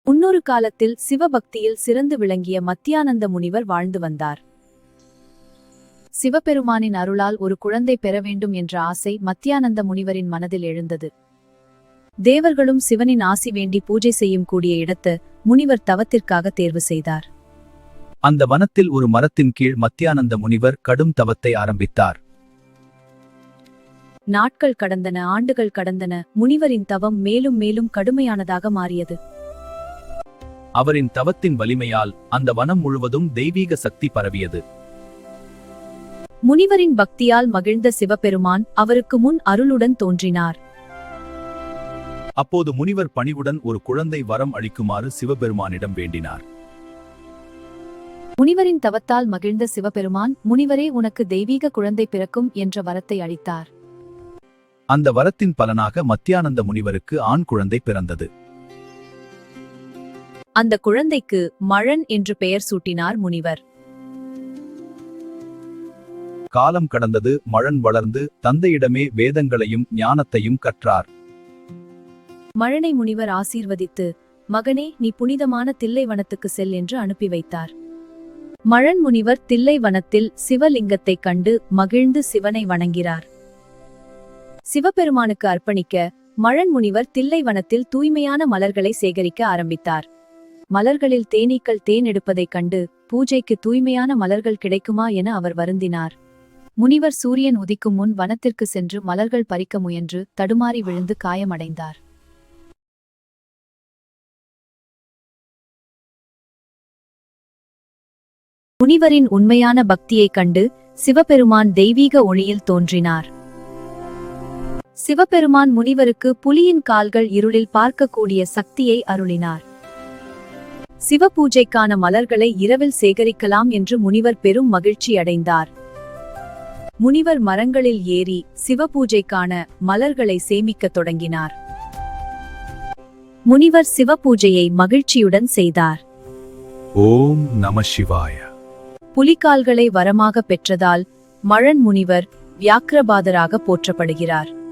முன்னொரு காலத்தில் சிவபக்தியில் சிறந்து விளங்கிய மத்தியானந்த முனிவர் வாழ்ந்து வந்தார். சிவபெருமானின் அருளால் ஒரு குழந்தை பெற வேண்டும் என்ற ஆசை மத்தியானந்த முனிவரின் மனதில் எழுந்தது. தேவர்களும் சிவனின் ஆசி வேண்டி பூஜை செய்யும் கூடிய இடத்து முனிவர் தவத்திற்காக தேர்வு செய்தார். அந்த வனத்தில் ஒரு மரத்தின் கீழ் மத்தியானந்த முனிவர் கடும் தவத்தை ஆரம்பித்தார். நாட்கள் கடந்தன, ஆண்டுகள் கடந்தன. முனிவரின் தவம் மேலும் மேலும் கடுமையானதாக மாறியது. அவரின் தவத்தின் வலிமையால் அந்த வனம் முழுவதும் தெய்வீக சக்தி பரவியது. முனிவரின் பக்தியால் மகிழ்ந்த சிவபெருமான் அவருக்கு முன் அருளுடன் தோன்றினார். அப்போது முனிவர் பணிவுடன் ஒரு குழந்தை வரம் அளிக்குமாறு சிவபெருமானிடம் வேண்டினார். முனிவரின் தவத்தால் மகிழ்ந்த சிவபெருமான், முனிவரே, உனக்கு தெய்வீக குழந்தை பிறக்கும் என்ற வரத்தை அளித்தார். அந்த வரத்தின் பலனாக மத்தியானந்த முனிவருக்கு ஆண் குழந்தை பிறந்தது. அந்த குழந்தைக்கு மழன் என்று பெயர் சூட்டினார் முனிவர். காலம் கடந்தது. மழன் வளர்ந்து தந்தையிடமே வேதங்களையும் ஞானத்தையும் கற்றார். மழனை முனிவர் ஆசீர்வதித்து, மகனே, நீ புனிதமான தில்லை வனத்துக்கு செல் என்று அனுப்பி வைத்தார். மழன் முனிவர் தில்லை வனத்தில் சிவலிங்கத்தைக் கண்டு மகிழ்ந்து சிவனை வணங்கிறார். சிவபெருமானுக்கு அர்ப்பணிக்க மழன் முனிவர் தில்லை வனத்தில் தூய்மையான மலர்களை சேகரிக்க ஆரம்பித்தார். மலர்களில் தேனீக்கள் தேன் எடுப்பதைக் கண்டு பூஜைக்கு தூய்மையான மலர்கள் கிடைக்குமா என அவர் வருந்தினார். முனிவர் சூரியன் உதிக்கும் முன் வனத்திற்கு சென்று மலர்கள் பறிக்க முயன்று தடுமாறி விழுந்து காயமடைந்தார். முனிவரின் உண்மையான பக்தியைக் கண்டு சிவபெருமான் தெய்வீக ஒளியில் தோன்றினார். சிவபெருமான் முனிவருக்கு புலியின் கால்கள் இருளில் பார்க்கக்கூடிய சக்தியை அருளினார். சிவபூஜைக்கான மலர்களை இரவில் சேகரிக்கலாம் என்று முனிவர் பெரும் மகிழ்ச்சி அடைந்தார். முனிவர் மரங்களில் ஏறி சிவபூஜைக்கான மலர்களை சேமிக்கத் தொடங்கினார். முனிவர் சிவபூஜையை மகிழ்ச்சியுடன் செய்தார். ஓம் நம சிவாய. புலிகால்களை வரமாக பெற்றதால் மழன் முனிவர் வியாக்கிரபாதராக போற்றப்படுகிறார்.